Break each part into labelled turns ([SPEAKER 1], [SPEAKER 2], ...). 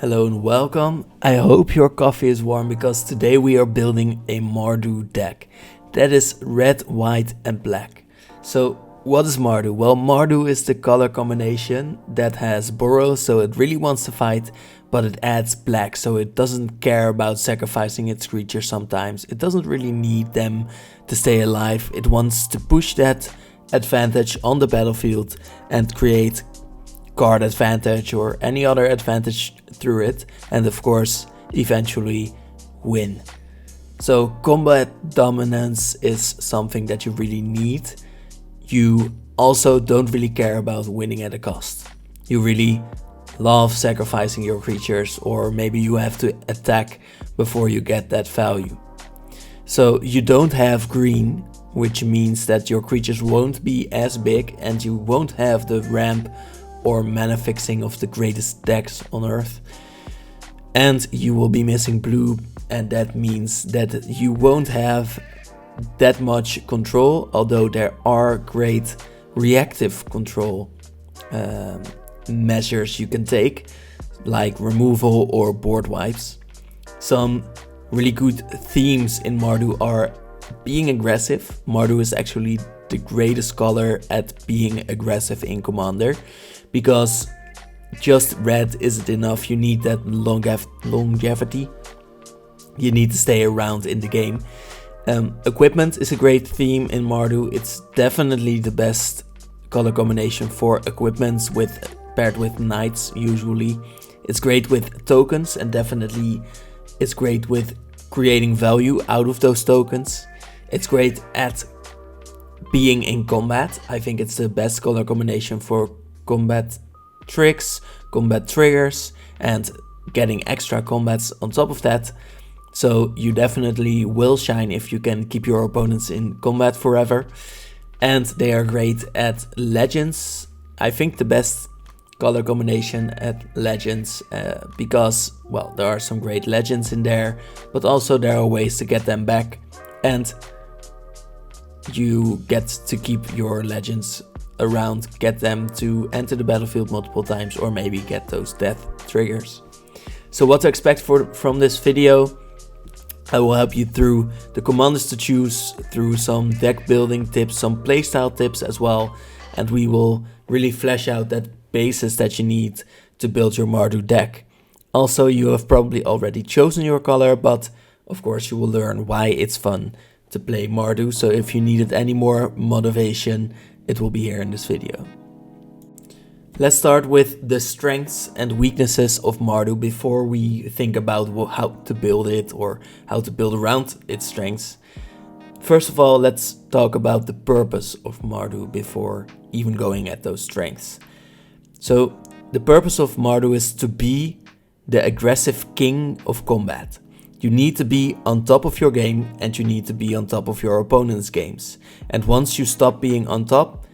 [SPEAKER 1] Hello and welcome. I hope your coffee is warm because today we are building a Mardu deck. That is red, white and black. So what is Mardu? Well, Mardu is the color combination that has burrow, so it really wants to fight, but it adds black, so it doesn't care about sacrificing its creatures sometimes. It doesn't really need them to stay alive. It wants to push that advantage on the battlefield and create card advantage or any other advantage through it, and of course eventually win. So combat dominance is something that you really need. You also don't really care about winning at a cost. You really love sacrificing your creatures, or maybe you have to attack before you get that value. So you don't have green, which means that your creatures won't be as big and you won't have the ramp or mana fixing of the greatest decks on earth. And you will be missing blue, and that means that you won't have that much control, although there are great reactive control measures you can take, like removal or board wipes. Some really good themes in Mardu are being aggressive. Mardu is actually the greatest color at being aggressive in Commander, because just red isn't enough. You need that longevity. You need to stay around in the game. Equipment is a great theme in Mardu. It's definitely the best color combination for equipments paired with knights usually. It's great with tokens, and definitely it's great with creating value out of those tokens. It's great at being in combat. I think it's the best color combination for combat tricks, combat triggers, and getting extra combats on top of that. So you definitely will shine if you can keep your opponents in combat forever. And they are great at legends. I think the best color combination at legends, because, well, there are some great legends in there, but also there are ways to get them back, and you get to keep your legends around, get them to enter the battlefield multiple times, or maybe get those death triggers. So what to expect from this video? I will help you through the commanders to choose, through some deck building tips, some playstyle tips as well, and we will really flesh out that basis that you need to build your Mardu deck. Also, you have probably already chosen your color, but of course you will learn why it's fun to play Mardu, so if you needed any more motivation, it will be here in this video. Let's start with the strengths and weaknesses of Mardu before we think about how to build it or how to build around its strengths. First of all, let's talk about the purpose of Mardu before even going at those strengths. So the purpose of Mardu is to be the aggressive king of combat. You need to be on top of your game, and you need to be on top of your opponent's games. And once you stop being on top,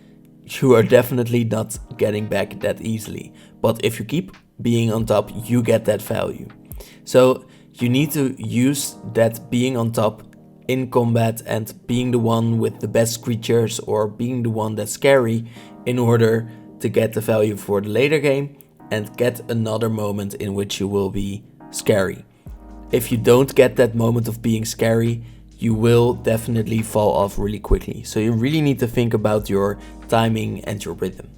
[SPEAKER 1] you are definitely not getting back that easily. But if you keep being on top, you get that value. So you need to use that being on top in combat and being the one with the best creatures, or being the one that's scary, in order to get the value for the later game and get another moment in which you will be scary. If you don't get that moment of being scary, you will definitely fall off really quickly. So you really need to think about your timing and your rhythm.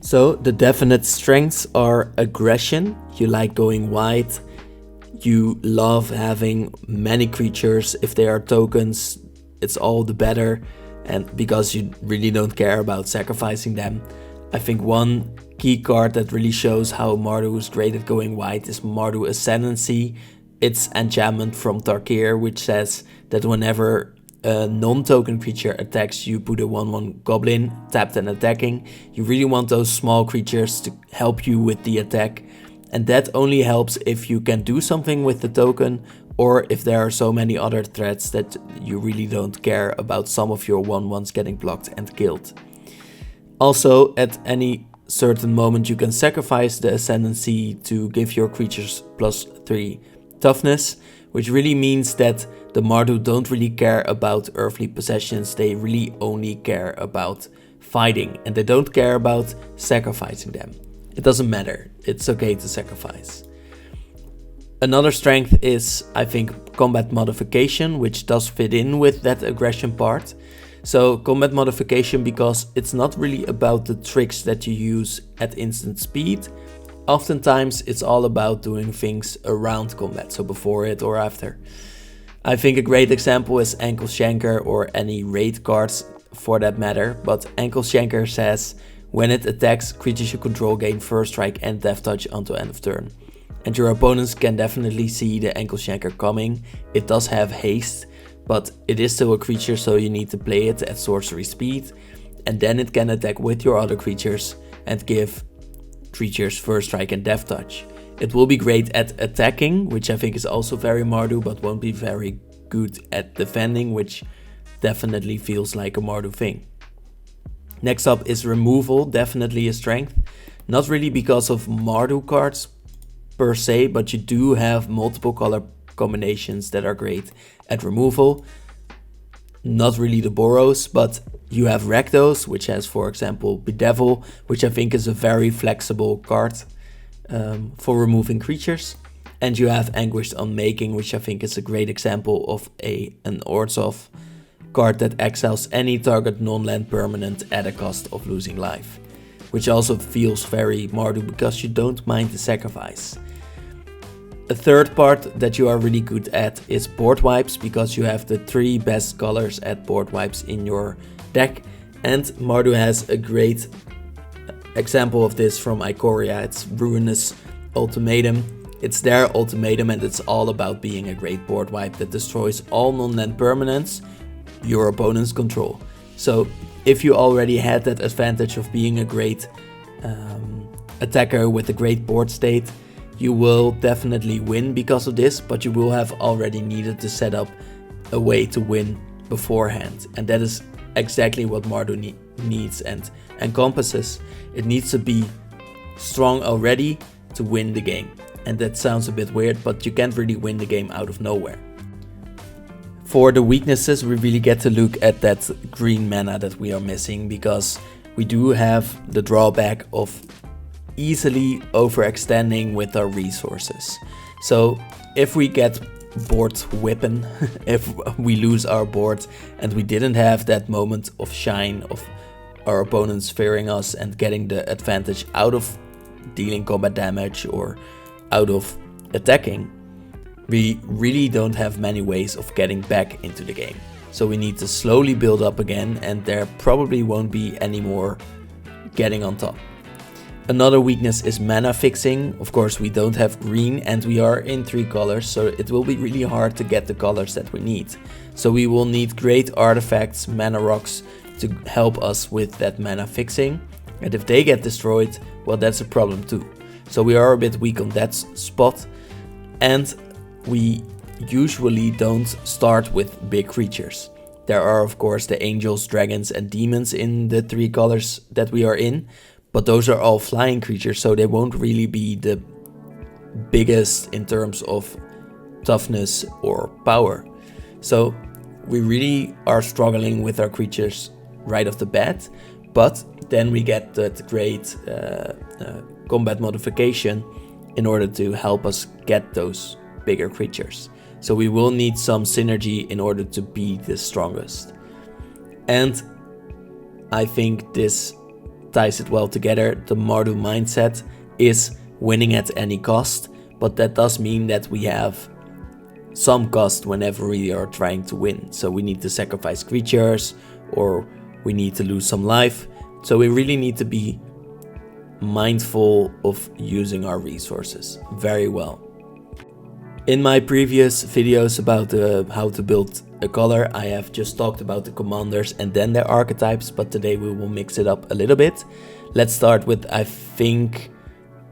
[SPEAKER 1] So the definite strengths are aggression. You like going wide. You love having many creatures. If they are tokens, it's all the better. And because you really don't care about sacrificing them. I think one key card that really shows how Mardu is great at going wide is Mardu Ascendancy. It's enchantment from Tarkir, which says that whenever a non-token creature attacks, you put a 1/1 goblin tapped and attacking. You really want those small creatures to help you with the attack, and that only helps if you can do something with the token, or if there are so many other threats that you really don't care about some of your 1/1s getting blocked and killed. Also, at any certain moment you can sacrifice the Ascendancy to give your creatures +3 toughness, which really means that the Mardu don't really care about earthly possessions. They really only care about fighting, and they don't care about sacrificing them. it doesn't matter. It's okay to sacrifice. Another strength is, I think, combat modification, which does fit in with that aggression part. So combat modification, because it's not really about the tricks that you use at instant speed. Oftentimes it's all about doing things around combat, so before it or after. I think a great example is Ankle Shanker, or any raid cards for that matter, but Ankle Shanker says when it attacks, creatures you control gain first strike and death touch until end of turn. And your opponents can definitely see the Ankle Shanker coming. It does have haste, but it is still a creature, so you need to play it at sorcery speed, and then it can attack with your other creatures and give creatures first strike and death touch. It will be great at attacking, which I think is also very Mardu, but won't be very good at defending, which definitely feels like a Mardu thing. Next up is removal, definitely a strength. Not really because of Mardu cards per se, but you do have multiple color combinations that are great at removal. Not really the Boros, but you have Rakdos, which has, for example, Bedevil, which I think is a very flexible card for removing creatures. And you have Anguished Unmaking, which I think is a great example of an Orzhov card that exiles any target non-land permanent at a cost of losing life. Which also feels very Mardu because you don't mind the sacrifice. A third part that you are really good at is board wipes, because you have the 3 best colors at board wipes in your deck. And Mardu has a great example of this from Ikoria. It's Ruinous Ultimatum. It's their ultimatum, and it's all about being a great board wipe that destroys all non-land permanents your opponents control. So if you already had that advantage of being a great attacker with a great board state, you will definitely win because of this, but you will have already needed to set up a way to win beforehand. And that is exactly what Mardu needs and encompasses. It needs to be strong already to win the game. And that sounds a bit weird, but you can't really win the game out of nowhere. For the weaknesses, we really get to look at that green mana that we are missing, because we do have the drawback of easily overextending with our resources. So if we get board whipping, if we lose our board and we didn't have that moment of shine of our opponents fearing us and getting the advantage out of dealing combat damage or out of attacking, we really don't have many ways of getting back into the game. So we need to slowly build up again, and there probably won't be any more getting on top. Another weakness is mana fixing. Of course, we don't have green and we are in 3 colors, so it will be really hard to get the colors that we need. So we will need great artifacts, mana rocks, to help us with that mana fixing. And if they get destroyed, well, that's a problem too. So we are a bit weak on that spot. And we usually don't start with big creatures. There are, of course, the angels, dragons and demons in the 3 colors that we are in. But those are all flying creatures, so they won't really be the biggest in terms of toughness or power. So we really are struggling with our creatures right off the bat. But then we get that great combat modification in order to help us get those bigger creatures. So we will need some synergy in order to be the strongest. And I think this ties it well together. The Mardu mindset is winning at any cost, but that does mean that we have some cost whenever we are trying to win. So we need to sacrifice creatures, or we need to lose some life. So we really need to be mindful of using our resources very well. In my previous videos about how to build a color, I have just talked about the commanders and then their archetypes, but today we will mix it up a little bit. Let's start with, I think,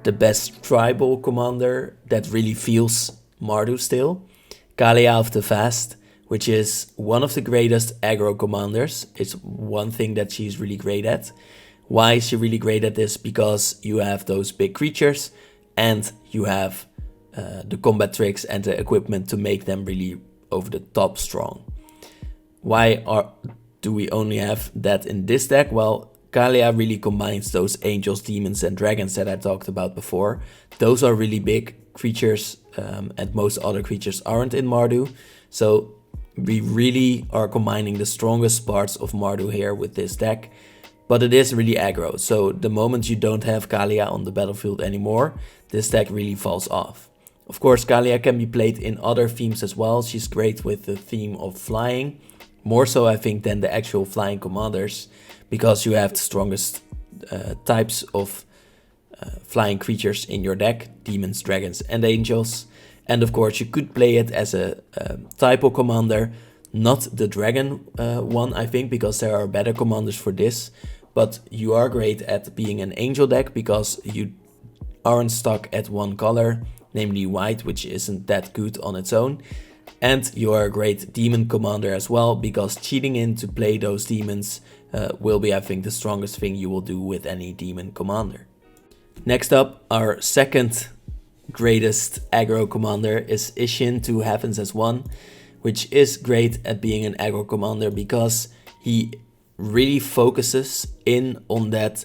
[SPEAKER 1] the best tribal commander that really feels Mardu still. Kaalia of the Vast, which is one of the greatest aggro commanders. It's one thing that she's really great at. Why is she really great at this? Because you have those big creatures and you have the combat tricks and the equipment to make them really over the top strong. Why do we only have that in this deck? Well, Kaalia really combines those angels, demons and dragons that I talked about before. Those are really big creatures, and most other creatures aren't in Mardu. So we really are combining the strongest parts of Mardu here with this deck. But it is really aggro, so the moment you don't have Kaalia on the battlefield anymore, this deck really falls off. Of course, Kaalia can be played in other themes as well. She's great with the theme of flying, more so I think than the actual flying commanders, because you have the strongest types of flying creatures in your deck, demons, dragons and angels. And of course you could play it as a typo commander, not the dragon one I think, because there are better commanders for this. But you are great at being an angel deck because you aren't stuck at one color, namely white, which isn't that good on its own. And you are a great demon commander as well, because cheating in to play those demons will be, I think, the strongest thing you will do with any demon commander. Next up, our second greatest aggro commander is Isshin, 2 Heavens as 1, which is great at being an aggro commander because he really focuses in on that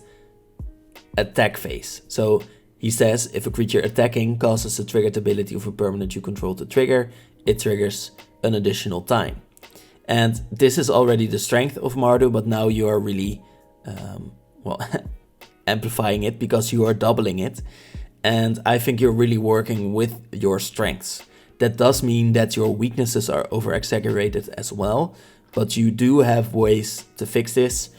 [SPEAKER 1] attack phase. So he says if a creature attacking causes the triggered ability of a permanent you control to trigger, it triggers an additional time. And this is already the strength of Mardu, but now you are really amplifying it because you are doubling it. And I think you're really working with your strengths. That does mean that your weaknesses are over-exaggerated as well, but you do have ways to fix this.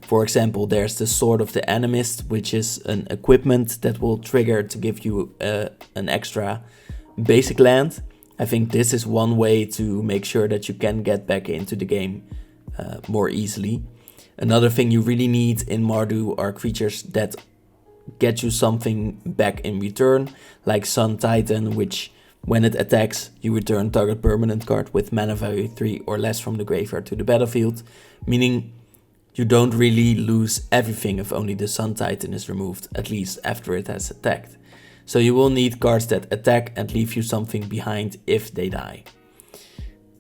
[SPEAKER 1] For example, there's the Sword of the Animist, which is an equipment that will trigger to give you an extra basic land. I think this is one way to make sure that you can get back into the game more easily. Another thing you really need in Mardu are creatures that get you something back in return, like Sun Titan, which when it attacks, you return target permanent card with mana value 3 or less from the graveyard to the battlefield, meaning you don't really lose everything if only the Sun Titan is removed, at least after it has attacked. So you will need cards that attack and leave you something behind if they die.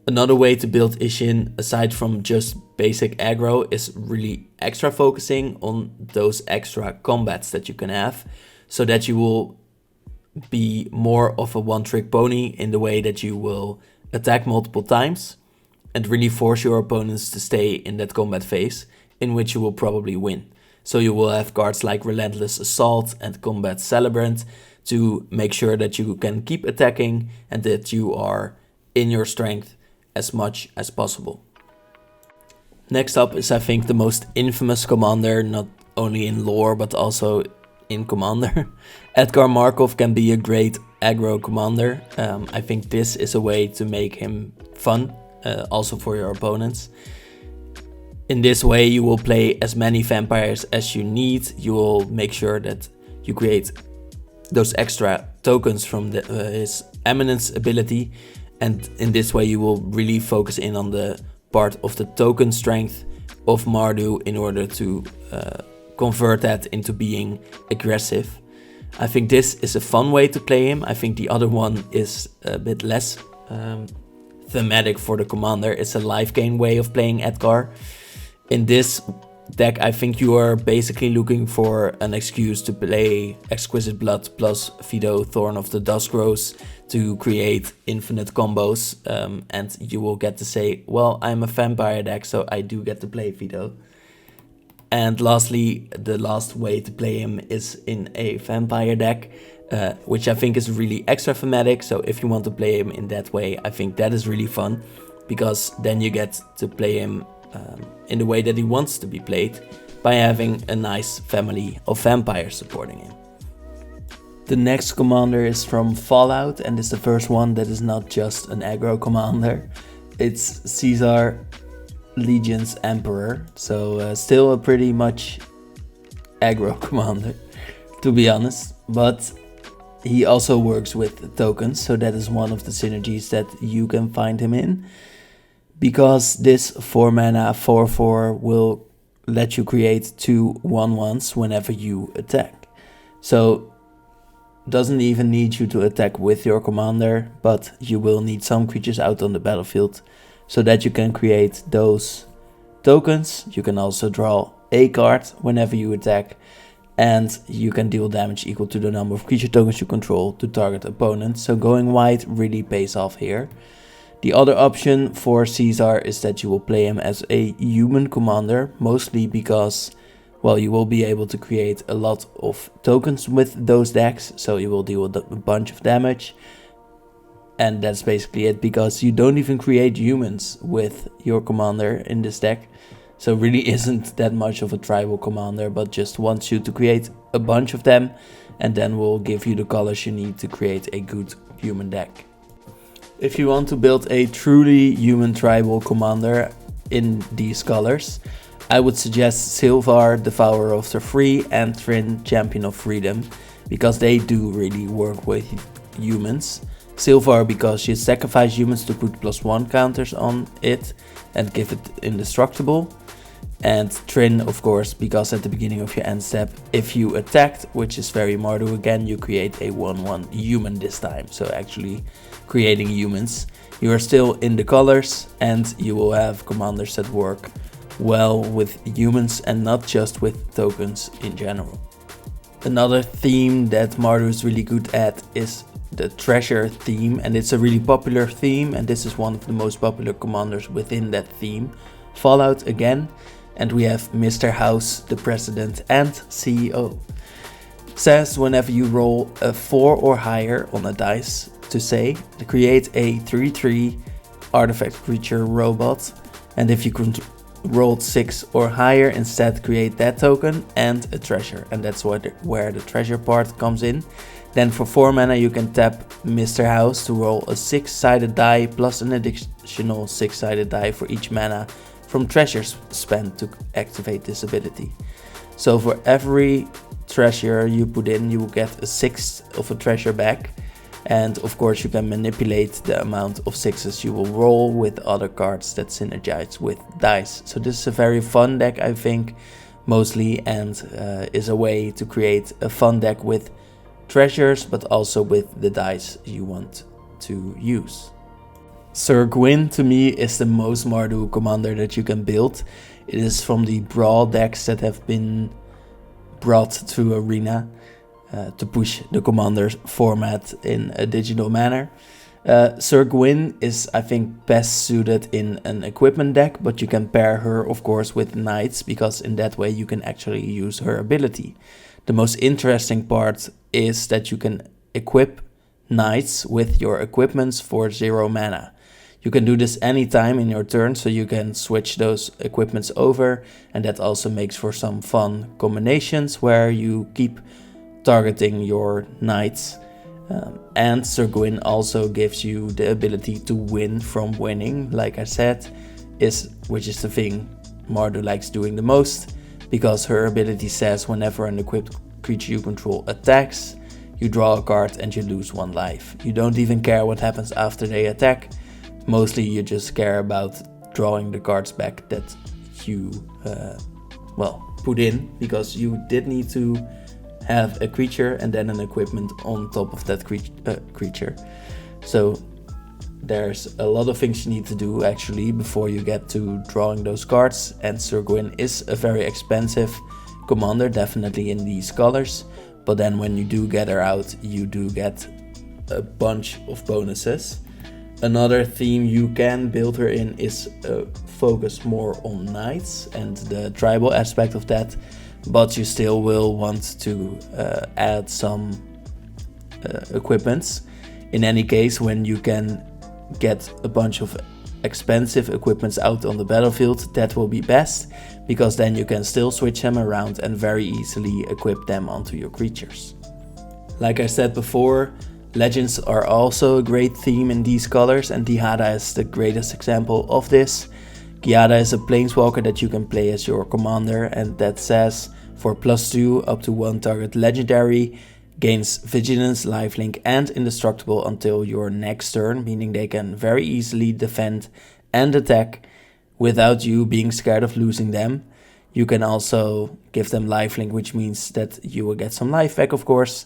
[SPEAKER 1] Another way to build Isshin, aside from just basic aggro, is really extra focusing on those extra combats that you can have, so that you will be more of a one-trick pony in the way that you will attack multiple times and really force your opponents to stay in that combat phase, in which you will probably win. So you will have cards like Relentless Assault and Combat Celebrant to make sure that you can keep attacking and that you are in your strength as much as possible. Next up is, I think, the most infamous commander, not only in lore but also in commander. Edgar Markov can be a great aggro commander. I think this is a way to make him fun, also for your opponents. In this way you will play as many vampires as you need. You will make sure that you create those extra tokens from his Eminence ability, and in this way you will really focus in on the part of the token strength of Mardu in order to convert that into being aggressive. I think this is a fun way to play him. I think the other one is a bit less thematic for the commander. It's a life gain way of playing Edgar. In this deck, I think you are basically looking for an excuse to play Exquisite Blood plus Fido, Thorn of the Duskgrowth to create infinite combos, and you will get to say, well, I'm a vampire deck, so I do get to play Fido. And lastly, the last way to play him is in a vampire deck, which I think is really extra thematic. So if you want to play him in that way, I think that is really fun, because then you get to play him in the way that he wants to be played, by having a nice family of vampires supporting him. The next commander is from Fallout, and is the first one that is not just an aggro commander. It's Caesar, Legion's Emperor, so still a pretty much aggro commander, to be honest, but he also works with tokens, so that is one of the synergies that you can find him in, because this 4 mana 4/4 will let you create 2 1/1s whenever you attack. So doesn't even need you to attack with your commander, but you will need some creatures out on the battlefield so that you can create those tokens. You can also draw a card whenever you attack, and you can deal damage equal to the number of creature tokens you control to target opponents. So going white really pays off here. The other option for Caesar is that you will play him as a human commander, mostly because, well, you will be able to create a lot of tokens with those decks, so you will deal a bunch of damage. And that's basically it, because you don't even create humans with your commander in this deck. So really isn't that much of a tribal commander, but just wants you to create a bunch of them, and then will give you the colors you need to create a good human deck. If you want to build a truly human tribal commander in these colors, I would suggest Silvar, Devourer of the Free, and Trynn, Champion of Freedom, because they do really work with humans. Silvar because you sacrifice humans to put +1 counters on it and give it indestructible. And Trynn, of course, because at the beginning of your end step, if you attacked, which is very Mardu again, you create a 1/1 human this time. So actually creating humans. You are still in the colors, and you will have commanders that work well with humans and not just with tokens in general. Another theme that Mardu is really good at is the treasure theme, and it's a really popular theme, and this is one of the most popular commanders within that theme. Fallout again. And we have Mr. House, the President and CEO. Says whenever you roll a 4 or higher on a dice to create a 3/3 artifact creature robot. And if you rolled 6 or higher, instead create that token and a treasure. And that's where the treasure part comes in. Then for 4 mana you can tap Mr. House to roll a 6-sided die plus an additional 6-sided die for each mana from treasures spent to activate this ability. So for every treasure you put in, you will get a 1/6 of a treasure back. And of course you can manipulate the amount of 6s you will roll with other cards that synergize with dice. So this is a very fun deck, I think, mostly, and is a way to create a fun deck with treasures, but also with the dice you want to use. Sir Gwin, to me, is the most Mardu commander that you can build. It is from the Brawl decks that have been brought to Arena to push the commander format in a digital manner. Sir Gwin is, I think, best suited in an equipment deck, but you can pair her, of course, with knights, because in that way you can actually use her ability. The most interesting part is that you can equip knights with your equipments for 0 mana. You can do this anytime in your turn, so you can switch those equipments over, and that also makes for some fun combinations where you keep targeting your knights. And Sir Gwin also gives you the ability to win from winning, like I said, which is the thing Mardu likes doing the most, because her ability says whenever an equipped creature you control attacks, you draw a card and you lose 1 life. You don't even care what happens after they attack. Mostly you just care about drawing the cards back that you put in, because you did need to have a creature and then an equipment on top of that creature. So there's a lot of things you need to do actually before you get to drawing those cards, and Sir Gwin is a very expensive commander, definitely in these colors, but then when you do get her out, you do get a bunch of bonuses. Another theme you can build her in is focus more on knights and the tribal aspect of that, but you still will want to add some equipments. In any case, when you can get a bunch of expensive equipments out on the battlefield, that will be best, because then you can still switch them around and very easily equip them onto your creatures. Like I said before, legends are also a great theme in these colors, and Dihada is the greatest example of this. Dihada is a planeswalker that you can play as your commander, and that says for +2 up to 1 target legendary, gains vigilance, lifelink and indestructible until your next turn, meaning they can very easily defend and attack without you being scared of losing them. You can also give them lifelink, which means that you will get some life back, of course.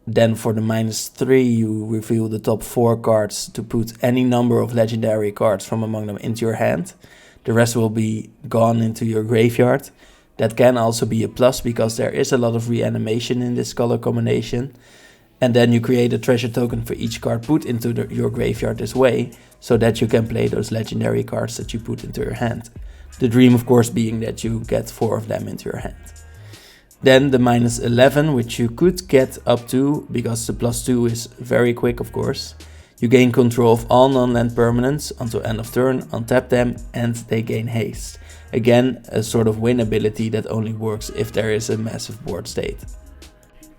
[SPEAKER 1] Then for the -3 you reveal the top 4 cards to put any number of legendary cards from among them into your hand. The rest will be gone into your graveyard. That can also be a plus because there is a lot of reanimation in this color combination. And then you create a treasure token for each card put into your graveyard this way, so that you can play those legendary cards that you put into your hand. The dream, of course, being that you get 4 of them into your hand. Then the -11, which you could get up to, because the +2 is very quick, of course. You gain control of all non-land permanents until end of turn, untap them, and they gain haste. Again, a sort of win ability that only works if there is a massive board state.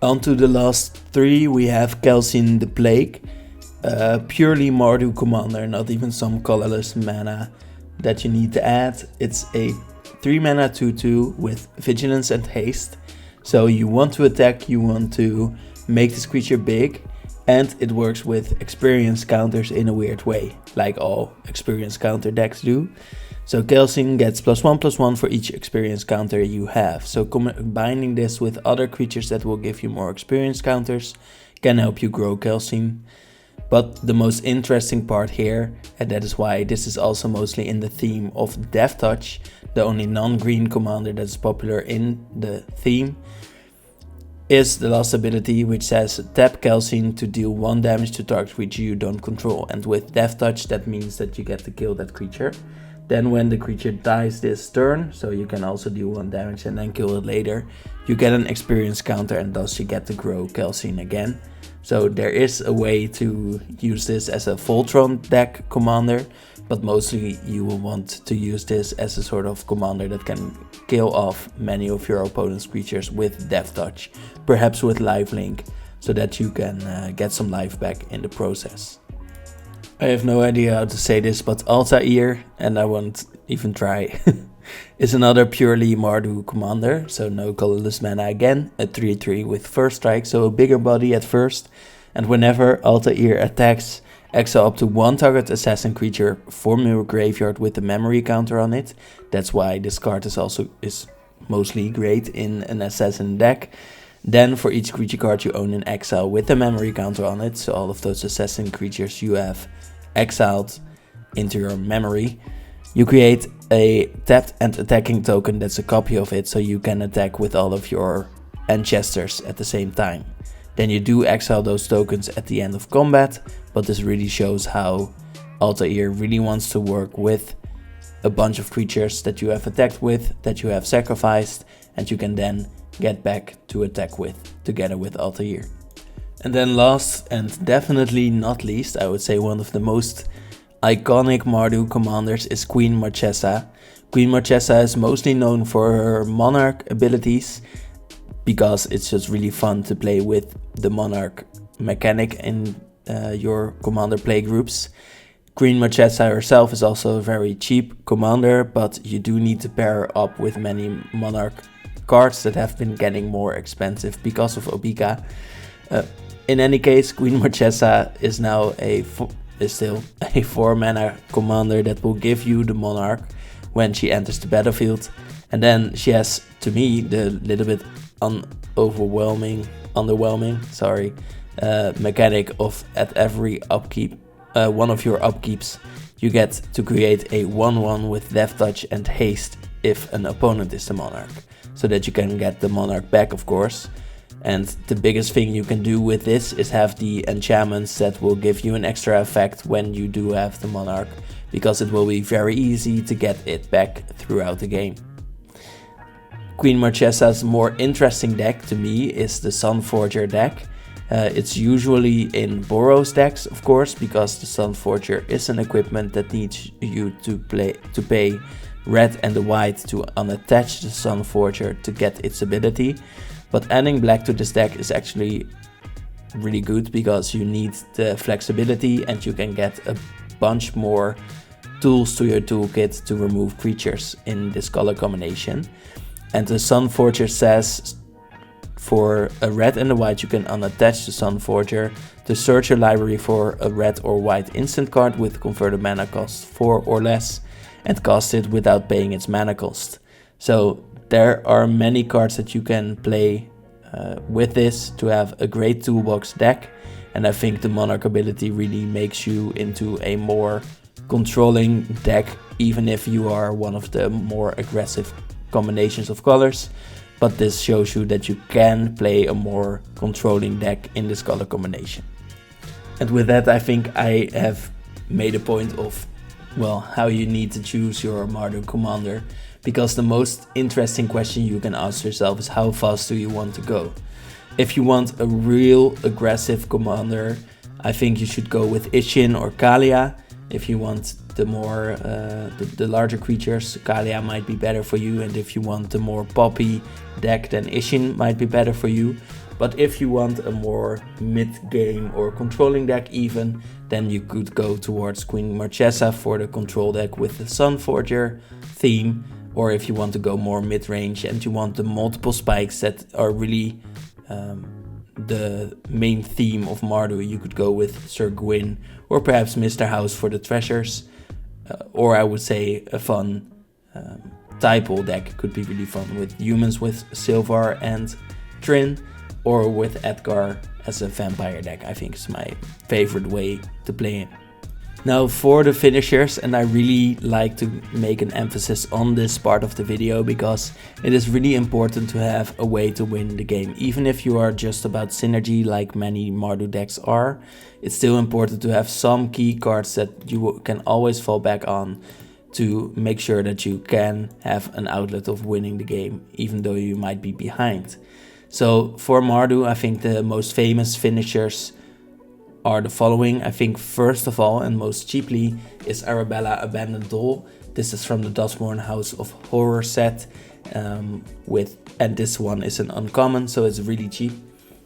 [SPEAKER 1] On to the last 3, we have Kelsien the Plague. Purely Mardu commander, not even some colorless mana that you need to add. It's a 3 mana 2/2 with vigilance and haste. So you want to attack, you want to make this creature big, and it works with experience counters in a weird way, like all experience counter decks do. So Kelsien gets +1/+1 for each experience counter you have. So combining this with other creatures that will give you more experience counters can help you grow Kelsien. But the most interesting part here, and that is why this is also mostly in the theme of Death Touch, the only non-green commander that's popular in the theme, is the last ability, which says tap Kelsien to deal 1 damage to target creature you don't control. And with Death Touch, that means that you get to kill that creature. Then when the creature dies this turn, so you can also deal 1 damage and then kill it later, you get an experience counter, and thus you get to grow Kelsien again. So there is a way to use this as a Voltron deck commander, but mostly you will want to use this as a sort of commander that can kill off many of your opponent's creatures with Death Touch, perhaps with Lifelink, so that you can get some life back in the process. I have no idea how to say this, but Altaïr, and I won't even try, is another purely Mardu commander, so no colorless mana again, a 3/3 with first strike, so a bigger body at first, and whenever Altaïr attacks, exile up to 1 target assassin creature from your graveyard with a memory counter on it. That's why this card is mostly great in an assassin deck. Then for each creature card you own in exile with a memory counter on it, so all of those assassin creatures you have exiled into your memory, you create a tapped and attacking token that's a copy of it, so you can attack with all of your enchesters at the same time. Then you do exile those tokens at the end of combat, but this really shows how Altaïr really wants to work with a bunch of creatures that you have attacked with, that you have sacrificed, and you can then get back to attack with, together with Altaïr. And then last and definitely not least, I would say one of the most iconic Mardu commanders is Queen Marchesa. Queen Marchesa is mostly known for her Monarch abilities, because it's just really fun to play with the Monarch mechanic in your commander playgroups. Queen Marchesa herself is also a very cheap commander, but you do need to pair her up with many Monarch cards that have been getting more expensive because of Obika. In any case, Queen Marchesa is now still a 4 mana commander that will give you the Monarch when she enters the battlefield. And then she has, to me, the little bit underwhelming mechanic of at every upkeep, one of your upkeeps, you get to create a 1/1 with Death Touch and haste if an opponent is the Monarch, so that you can get the Monarch back, of course. And the biggest thing you can do with this is have the enchantments that will give you an extra effect when you do have the Monarch, because it will be very easy to get it back throughout the game. Queen Marchesa's more interesting deck to me is the Sunforger deck. It's usually in Boros decks, of course, because the Sunforger is an equipment that needs you to pay red and the white to unattach the Sunforger to get its ability. But adding black to this deck is actually really good, because you need the flexibility and you can get a bunch more tools to your toolkit to remove creatures in this color combination. And the Sunforger says for a red and a white you can unattach the Sunforger to search your library for a red or white instant card with converted mana cost 4 or less and cast it without paying its mana cost. So there are many cards that you can play with this to have a great toolbox deck, and I think the Monarch ability really makes you into a more controlling deck, even if you are one of the more aggressive combinations of colors, but this shows you that you can play a more controlling deck in this color combination. And with that, I think I have made a point of, well, how you need to choose your Mardu commander, because the most interesting question you can ask yourself is how fast do you want to go? If you want a real aggressive commander, I think you should go with Isshin or Kaalia. If you want the more the larger creatures, Kaalia might be better for you, and if you want the more poppy deck, then Isshin might be better for you. But if you want a more mid-game or controlling deck even, then you could go towards Queen Marchesa for the control deck with the Sunforger theme. Or if you want to go more mid-range and you want the multiple spikes that are really the main theme of Mardu, you could go with Sir Gwin or perhaps Mr. House for the treasures. Or I would say a fun typo deck could be really fun with humans with Silvar and Trynn, or with Edgar as a vampire deck. I think is my favorite way to play it. Now for the finishers, and I really like to make an emphasis on this part of the video because it is really important to have a way to win the game. Even if you are just about synergy like many Mardu decks are, it's still important to have some key cards that you can always fall back on to make sure that you can have an outlet of winning the game, even though you might be behind. So for Mardu, I think the most famous finishers are the following. I think first of all and most cheaply is Arabella Abandoned Doll. This is from the Dustborn House of Horror set, and this one is an uncommon, so it's really cheap.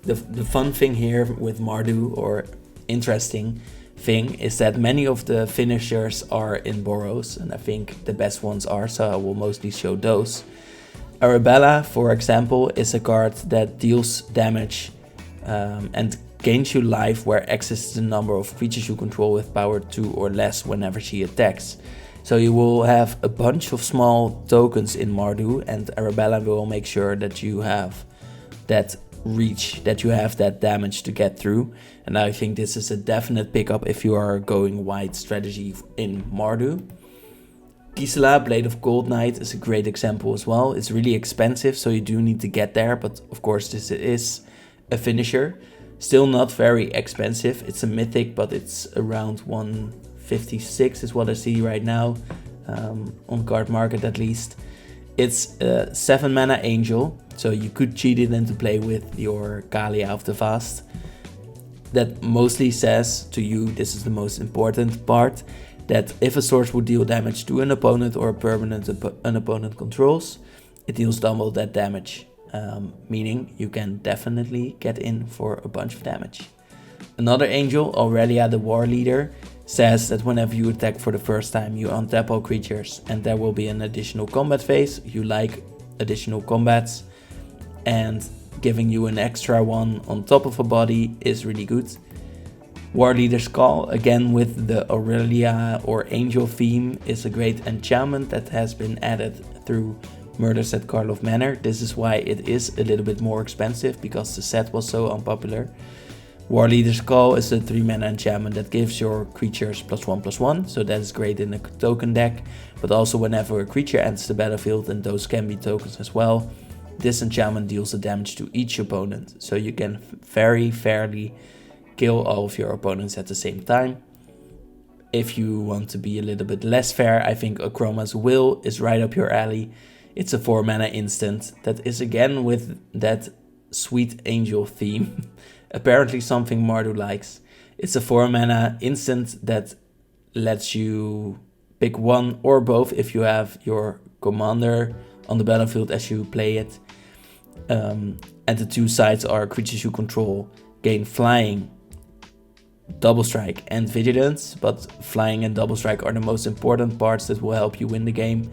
[SPEAKER 1] The fun thing here with Mardu, or interesting thing, is that many of the finishers are in borrows, and I think the best ones are, so I will mostly show those. Arabella, for example, is a card that deals damage and gains you life where X is the number of creatures you control with power 2 or less whenever she attacks. So you will have a bunch of small tokens in Mardu, and Arabella will make sure that you have that reach, that you have that damage to get through. And I think this is a definite pickup if you are going wide strategy in Mardu. Gisela, Blade of Gold Knight, is a great example as well. It's really expensive, so you do need to get there, but of course this is a finisher. Still not very expensive. It's a mythic, but it's around 156 is what I see right now, on card market at least. It's a 7 mana angel, so you could cheat it into play with your Kaalia of the Vast. That mostly says to you, this is the most important part, that if a source would deal damage to an opponent or a permanent an opponent controls, it deals double that damage. Meaning you can definitely get in for a bunch of damage. Another angel, Aurelia the War Leader, says that whenever you attack for the first time, you untap all creatures and there will be an additional combat phase. You like additional combats, and giving you an extra one on top of a body is really good. War Leader's Call, again with the Aurelia or Angel theme, is a great enchantment that has been added through Murders at Karlov Manor. This is why it is a little bit more expensive, because the set was so unpopular. War Leader's Call is a 3 mana enchantment that gives your creatures +1/+1, so that is great in a token deck, but also whenever a creature enters the battlefield, and those can be tokens as well, this enchantment deals the damage to each opponent, so you can very fairly kill all of your opponents at the same time. If you want to be a little bit less fair, I think Akroma's Will is right up your alley. It's a 4 mana instant that is again with that sweet angel theme. Apparently something Mardu likes. It's a 4 mana instant that lets you pick one or both if you have your commander on the battlefield as you play it. And the two sides are creatures you control gain flying, double strike and vigilance, but flying and double strike are the most important parts that will help you win the game.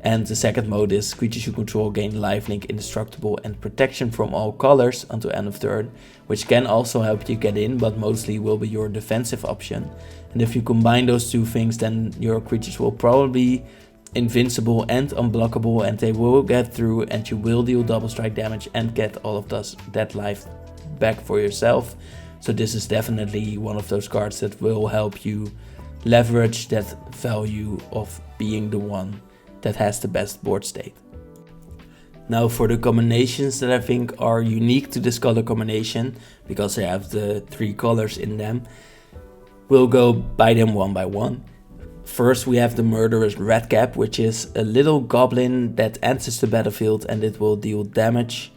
[SPEAKER 1] And the second mode is creatures you control gain lifelink, indestructible and protection from all colors until end of turn, which can also help you get in, but mostly will be your defensive option. And if you combine those two things, then your creatures will probably be invincible and unblockable, and they will get through, and you will deal double strike damage and get all of that life back for yourself. So this is definitely one of those cards that will help you leverage that value of being the one that has the best board state. Now for the combinations that I think are unique to this color combination, because they have the 3 colors in them, we'll go by them one by one. First we have the Murderous Redcap, which is a little goblin that enters the battlefield and it will deal damage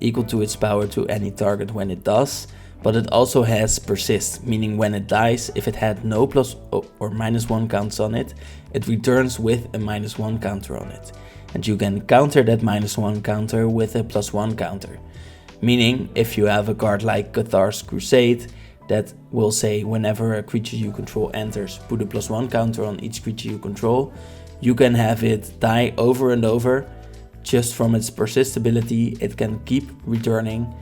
[SPEAKER 1] equal to its power to any target when it does. But it also has Persist, meaning when it dies, if it had no plus or minus 1 counts on it, it returns with a minus 1 counter on it. And you can counter that minus 1 counter with a plus 1 counter. Meaning, if you have a card like Cathar's Crusade, that will say whenever a creature you control enters, put a plus 1 counter on each creature you control, you can have it die over and over. Just from its Persist ability, it can keep returning,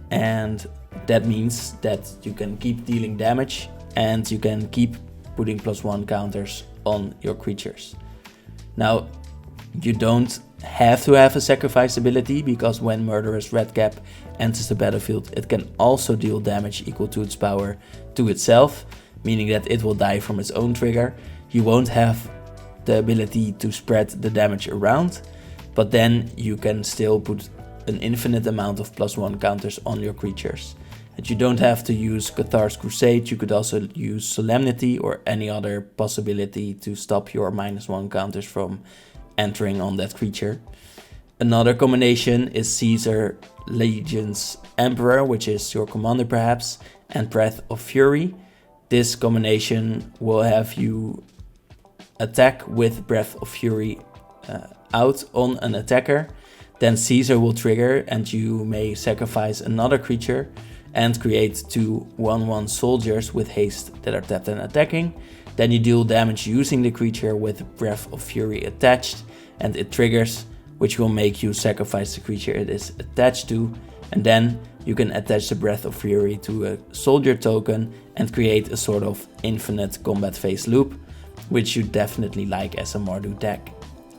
[SPEAKER 1] and that means that you can keep dealing damage and you can keep putting plus 1 counters on your creatures. Now, you don't have to have a sacrifice ability, because when Murderous Redcap enters the battlefield, it can also deal damage equal to its power to itself, meaning that it will die from its own trigger. You won't have the ability to spread the damage around, but then you can still put an infinite amount of plus 1 counters on your creatures. And you don't have to use Cathar's Crusade, you could also use Solemnity or any other possibility to stop your minus 1 counters from entering on that creature. Another combination is Caesar Legion's Emperor, which is your commander perhaps, and Breath of Fury. This combination will have you attack with Breath of Fury out on an attacker. Then Caesar will trigger and you may sacrifice another creature and create 2 1/1 soldiers with haste that are tapped and attacking. Then you deal damage using the creature with Breath of Fury attached, and it triggers, which will make you sacrifice the creature it is attached to, and then you can attach the Breath of Fury to a soldier token and create a sort of infinite combat phase loop, which you definitely like as a Mardu deck.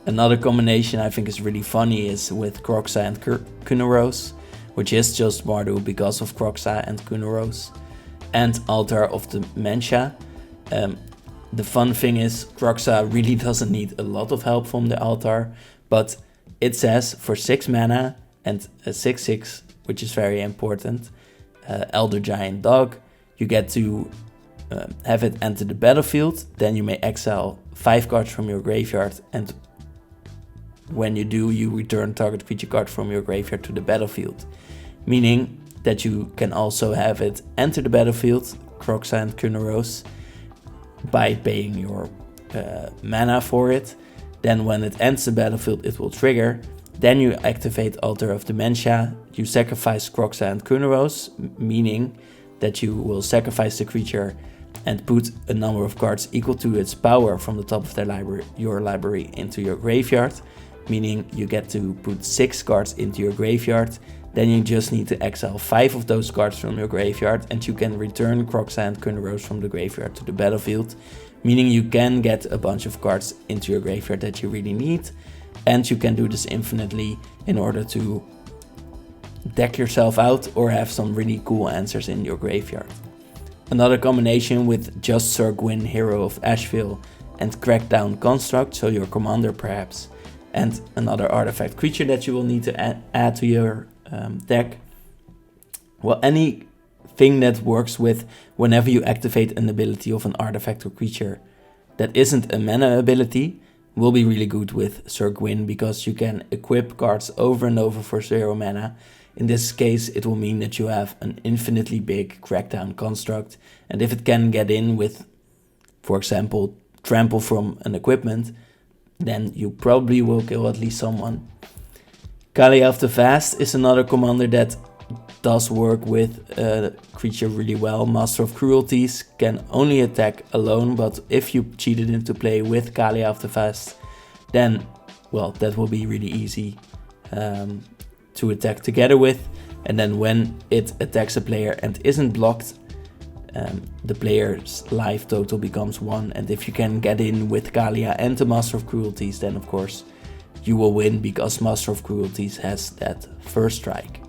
[SPEAKER 1] Another combination I think is really funny is with Kroxa and Kunaros, which is just Mardu because of Kroxa and Kunaros, and Altaïr of Dementia. The fun thing is Kroxa really doesn't need a lot of help from the Altaïr, but it says for 6 mana and a 6/6, which is very important, Elder Giant Dog, you get to have it enter the battlefield. Then you may exile 5 cards from your graveyard, and when you do, you return target creature card from your graveyard to the battlefield. Meaning that you can also have it enter the battlefield, Kroxa and Kunaros, by paying your mana for it. Then when it enters the battlefield, it will trigger. Then you activate Altaïr of Dementia, you sacrifice Kroxa and Kunaros, meaning that you will sacrifice the creature and put a number of cards equal to its power from the top of their library, your library, into your graveyard, meaning you get to put 6 cards into your graveyard. Then you just need to exile 5 of those cards from your graveyard, and you can return Kroxa and Kunaros from the graveyard to the battlefield, meaning you can get a bunch of cards into your graveyard that you really need, and you can do this infinitely in order to deck yourself out or have some really cool answers in your graveyard. Another combination with just Sir Gwin, Hero of Ashvale, and Crackdown Construct, so your commander perhaps, and another artifact creature that you will need to add to your deck. Well, anything that works with whenever you activate an ability of an artifact or creature that isn't a mana ability will be really good with Sir Gwin, because you can equip cards over and over for 0 mana. In this case, it will mean that you have an infinitely big Crackdown Construct, and if it can get in with, for example, Trample from an equipment, then you probably will kill at least someone. Kaalia of the Vast is another commander that does work with a creature really well. Master of Cruelties can only attack alone, but if you cheat it into play with Kaalia of the Vast, then, well, that will be really easy to attack together with. And then when it attacks a player and isn't blocked, the player's life total becomes 1. And if you can get in with Kaalia and the Master of Cruelties, then of course you will win, because Master of Cruelties has that first strike.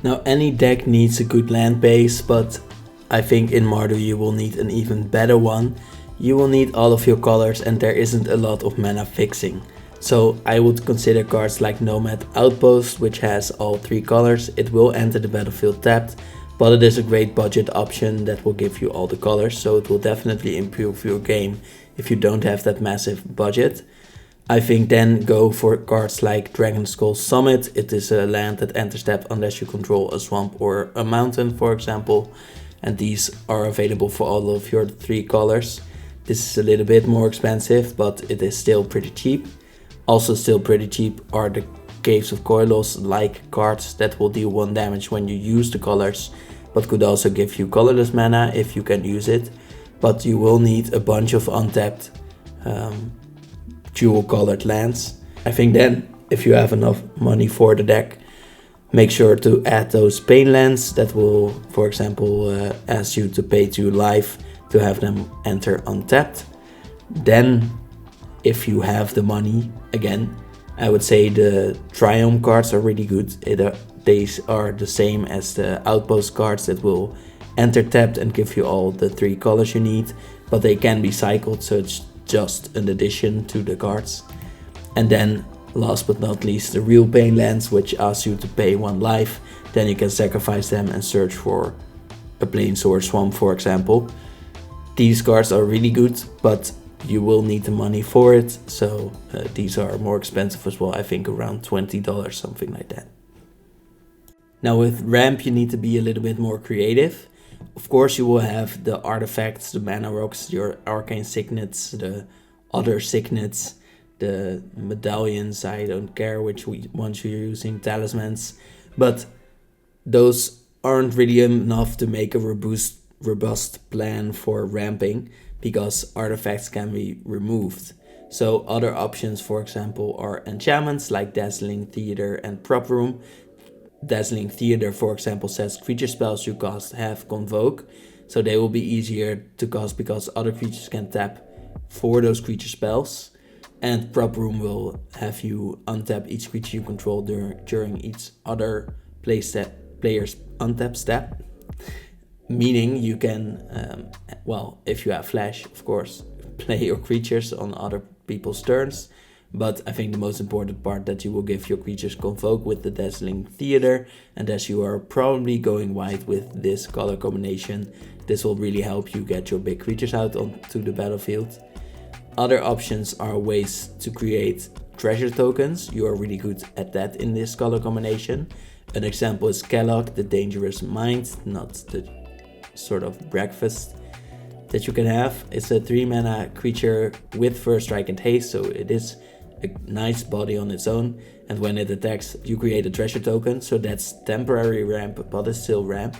[SPEAKER 1] Now, any deck needs a good land base, but I think in Mardu you will need an even better one. You will need all of your colors, and there isn't a lot of mana fixing. So I would consider cards like Nomad Outpost, which has all 3 colors. It will enter the battlefield tapped, but it is a great budget option that will give you all the colors, so it will definitely improve your game if you don't have that massive budget. I think then go for cards like Dragon Skull Summit. It is a land that enters tapped unless you control a swamp or a mountain, for example, and these are available for all of your 3 colors. This is a little bit more expensive, but it is still pretty cheap. Also still pretty cheap are the Caves of Koilos like cards that will deal 1 damage when you use the colors, but could also give you colorless mana if you can use it. But you will need a bunch of untapped dual colored lands. I think then, if you have enough money for the deck, make sure to add those pain lands that will, for example, ask you to pay 2 life to have them enter untapped. Then, if you have the money, again, I would say the Triumph cards are really good. These are the same as the Outpost cards that will enter tapped and give you all the 3 colors you need, but they can be cycled, so it's just an addition to the cards. And then, last but not least, the real pain lands, which ask you to pay 1 life. Then you can sacrifice them and search for a Planeswalker Swamp, for example. These cards are really good, but you will need the money for it, so these are more expensive as well. I think around $20, something like that. Now with ramp you need to be a little bit more creative. Of course you will have the artifacts, the mana rocks, your arcane signets, the other signets, the medallions, I don't care which ones you're using, talismans, but those aren't really enough to make a robust plan for ramping, because artifacts can be removed. So other options, for example, are enchantments like Dazzling Theater and Prop Room. Dazzling Theater, for example, says creature spells you cast have Convoke, so they will be easier to cast because other creatures can tap for those creature spells. And Prop Room will have you untap each creature you control during each other player's untap step. Meaning you can, well, if you have Flash, of course, play your creatures on other people's turns. But I think the most important part that you will give your creatures Convoke with the Dazzling Theater. And as you are probably going white with this color combination, this will really help you get your big creatures out onto the battlefield. Other options are ways to create treasure tokens. You are really good at that in this color combination. An example is Kellogg, the Dangerous Mind, not the sort of breakfast that you can have. It's a 3 mana creature with First Strike and Haste, so it is a nice body on its own, and when it attacks you create a treasure token, so that's temporary ramp but it's still ramp.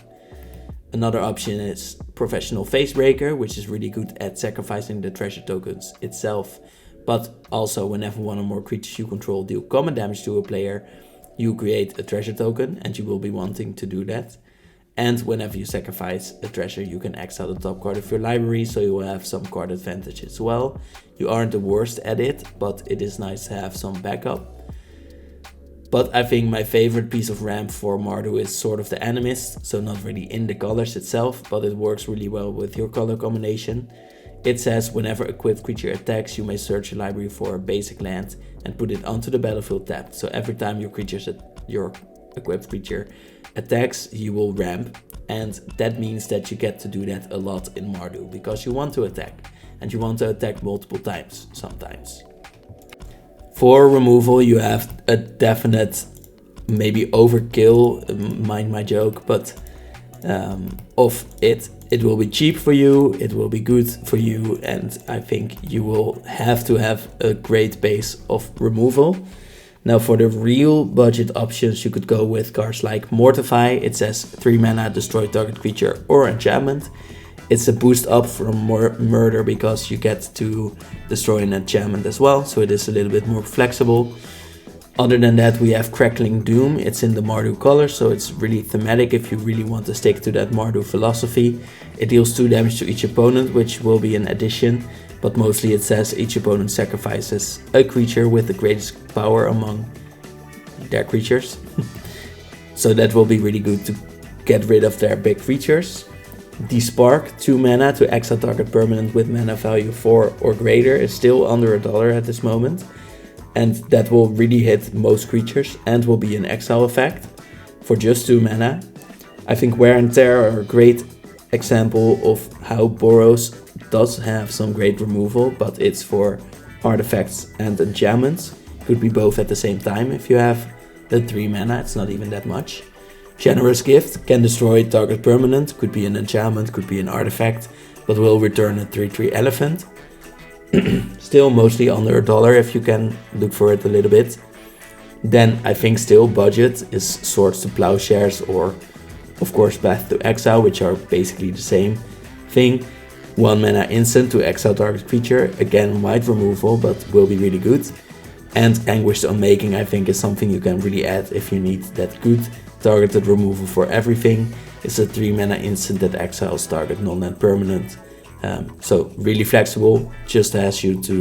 [SPEAKER 1] Another option is Professional Facebreaker, which is really good at sacrificing the treasure tokens itself, but also whenever 1 or more creatures you control deal common damage to a player, you create a treasure token, and you will be wanting to do that. And whenever you sacrifice a treasure, you can exile the top card of your library, so you will have some card advantage as well. You aren't the worst at it, but it is nice to have some backup. But I think my favorite piece of ramp for Mardu is Sword of the Animist, so not really in the colors itself, but it works really well with your color combination. It says whenever a equipped creature attacks, you may search your library for a basic land and put it onto the battlefield tapped. So every time your equipped creature attacks, you will ramp, and that means that you get to do that a lot in Mardu because you want to attack, and you want to attack multiple times sometimes. For removal you have a definite, maybe overkill, mind my joke, but of it will be cheap for you, it will be good for you, and I think you will have to have a great base of removal. Now for the real budget options, you could go with cards like Mortify. It says 3 mana, destroy target creature or enchantment. It's a boost up from murder because you get to destroy an enchantment as well, so it is a little bit more flexible. Other than that, we have Crackling Doom. It's in the Mardu color, so it's really thematic if you really want to stick to that Mardu philosophy. It deals 2 damage to each opponent, which will be an addition, but mostly it says each opponent sacrifices a creature with the greatest power among their creatures. So that will be really good to get rid of their big creatures. Despark, 2 mana to exile target permanent with mana value 4 or greater, is still under $1 at this moment. and that will really hit most creatures and will be an exile effect for just 2 mana. I think Wear and Tear are a great example of how Boros does have some great removal, but it's for artifacts and enchantments. Could be both at the same time if you have the 3 mana, it's not even that much. Generous Gift can destroy target permanent, could be an enchantment, could be an artifact, but will return a 3/3 elephant. Still mostly under $1 if you can look for it a little bit. Then I think still budget is Swords to Plowshares or of course Path to Exile, which are basically the same thing. 1 mana instant to exile target creature, again white removal but will be really good. And Anguished Unmaking I think is something you can really add if you need that good targeted removal for everything. It's a 3 mana instant that exiles target non-land permanent. So really flexible, just asks you to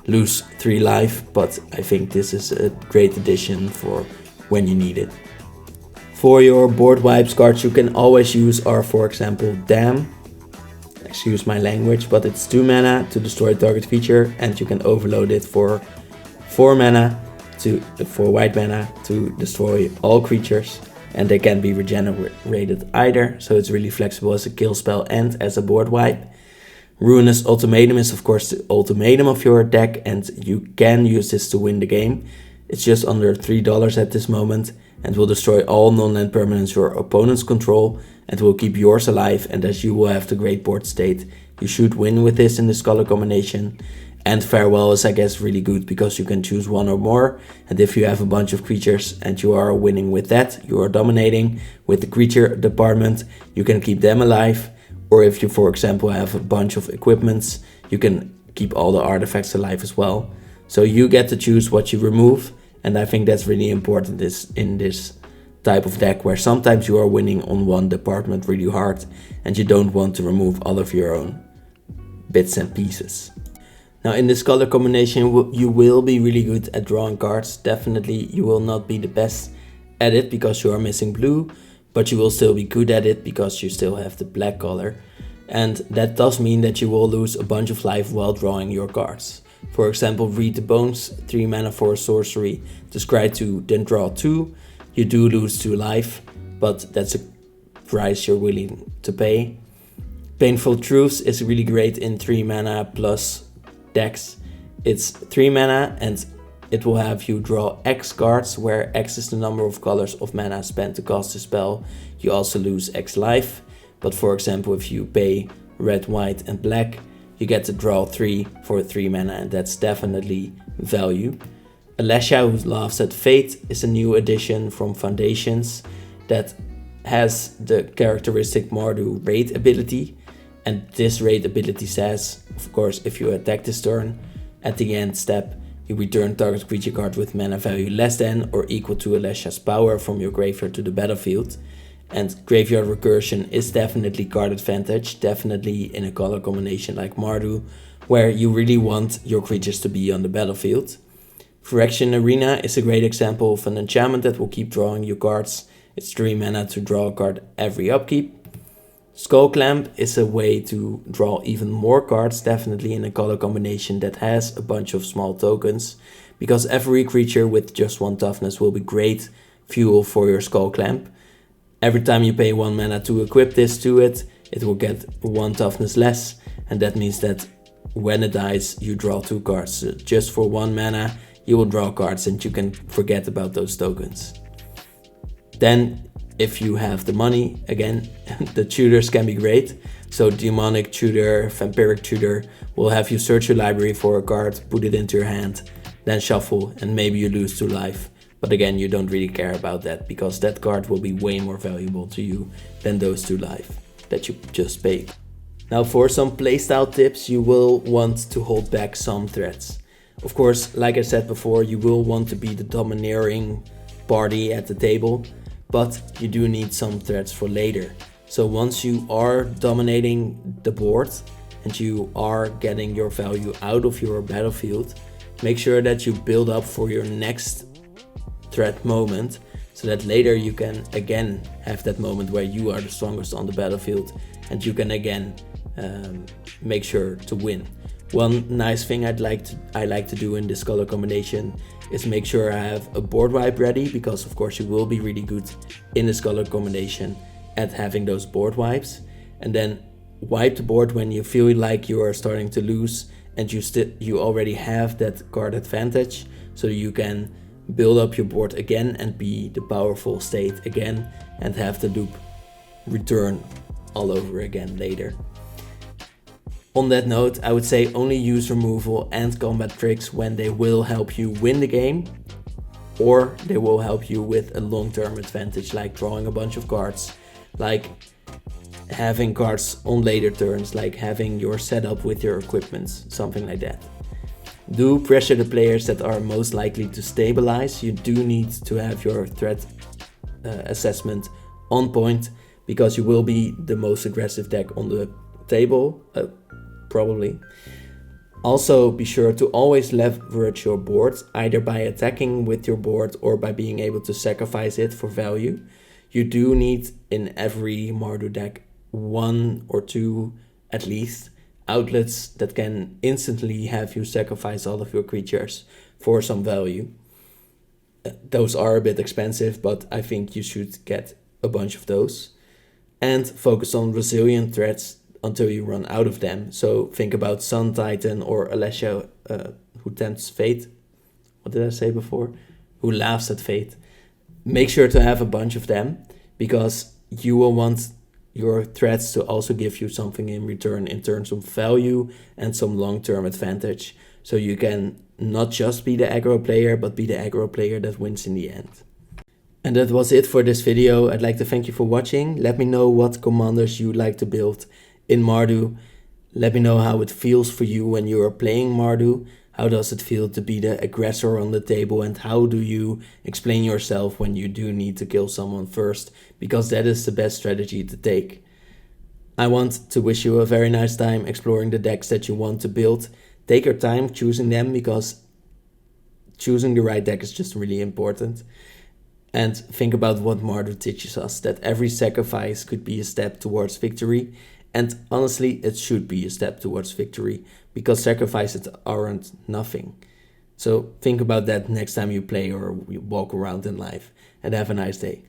[SPEAKER 1] lose 3 life, but I think this is a great addition for when you need it. For your board wipes cards you can always use are, for example, Dam. Excuse my language, but it's 2 mana to destroy target feature, and you can overload it for 4 mana for white mana to destroy all creatures, and they can be regenerated either, so it's really flexible as a kill spell and as a board wipe. Ruinous Ultimatum is of course the ultimatum of your deck, and you can use this to win the game. It's just under $3 at this moment and will destroy all non-land permanents your opponents control and will keep yours alive, and as you will have the great board state, you should win with this in this color combination. And Farewell is I guess really good because you can choose 1 or more, and if you have a bunch of creatures and you are winning with that, you are dominating with the creature department, you can keep them alive. Or if you, for example, have a bunch of equipments, you can keep all the artifacts alive as well. So you get to choose what you remove, and I think that's really important in this type of deck where sometimes you are winning on one department really hard and you don't want to remove all of your own bits and pieces. Now in this color combination you will be really good at drawing cards. Definitely you will not be the best at it because you are missing blue, but you will still be good at it because you still have the black color. And that does mean that you will lose a bunch of life while drawing your cards. For example, Read the Bones, 3 mana for a sorcery, to scry 2, then draw 2. You do lose 2 life, but that's a price you're willing to pay. Painful Truths is really great in 3 mana plus decks. It's 3 mana and it will have you draw X cards, where X is the number of colors of mana spent to cast a spell. You also lose X life, but for example if you pay red, white and black, you get to draw 3 for 3 mana, and that's definitely value. Alessia, Who Laughs at Fate, is a new addition from Foundations that has the characteristic Mardu raid ability, and this raid ability says, of course, if you attack this turn, at the end step, you return target creature card with mana value less than or equal to Alessia's power from your graveyard to the battlefield. And graveyard recursion is definitely card advantage, definitely in a color combination like Mardu, where you really want your creatures to be on the battlefield. Phyrexian Arena is a great example of an enchantment that will keep drawing you cards. It's 3 mana to draw a card every upkeep. Skullclamp is a way to draw even more cards, definitely in a color combination that has a bunch of small tokens, because every creature with just 1 toughness will be great fuel for your Skullclamp. Every time you pay 1 mana to equip this to it, it will get 1 toughness less, and that means that when it dies you draw 2 cards. So just for 1 mana you will draw cards and you can forget about those tokens. Then if you have the money, again, the tutors can be great. So Demonic Tutor, Vampiric Tutor will have you search your library for a card, put it into your hand, then shuffle, and maybe you lose 2 life. But again, you don't really care about that because that card will be way more valuable to you than those 2 life that you just paid. Now for some playstyle tips, you will want to hold back some threats. Of course, like I said before, you will want to be the domineering party at the table, but you do need some threats for later. So once you are dominating the board and you are getting your value out of your battlefield, make sure that you build up for your next threat moment, so that later you can again have that moment where you are the strongest on the battlefield and you can again make sure to win. One nice thing I like to do in this color combination is make sure I have a board wipe ready, because of course you will be really good in this color combination at having those board wipes, and then wipe the board when you feel like you are starting to lose and you already have that card advantage, so you can build up your board again and be the powerful state again and have the loop return all over again later. On that note, I would say only use removal and combat tricks when they will help you win the game, or they will help you with a long-term advantage, like drawing a bunch of cards, like having cards on later turns, like having your setup with your equipments, something like that. Do pressure the players that are most likely to stabilize. You do need to have your threat assessment on point, because you will be the most aggressive deck on the table, probably. Also, be sure to always leverage your board, either by attacking with your board or by being able to sacrifice it for value. You do need in every Mardu deck 1 or 2 at least outlets that can instantly have you sacrifice all of your creatures for some value. Those are a bit expensive, but I think you should get a bunch of those. And focus on resilient threats until you run out of them. So think about Sun Titan or Alessia, who tempts fate. What did I say before? Who laughs at fate. Make sure to have a bunch of them, because you will want your threats to also give you something in return in terms of value and some long-term advantage. So you can not just be the aggro player, but be the aggro player that wins in the end. And that was it for this video. I'd like to thank you for watching. Let me know what commanders you'd like to build in Mardu. Let me know how it feels for you when you are playing Mardu. How does it feel to be the aggressor on the table, and how do you explain yourself when you do need to kill someone first, because that is the best strategy to take. I want to wish you a very nice time exploring the decks that you want to build. Take your time choosing them, because choosing the right deck is just really important. And think about what Mardu teaches us, that every sacrifice could be a step towards victory. And honestly, it should be a step towards victory, because sacrifices aren't nothing. So think about that next time you play or you walk around in life, and have a nice day.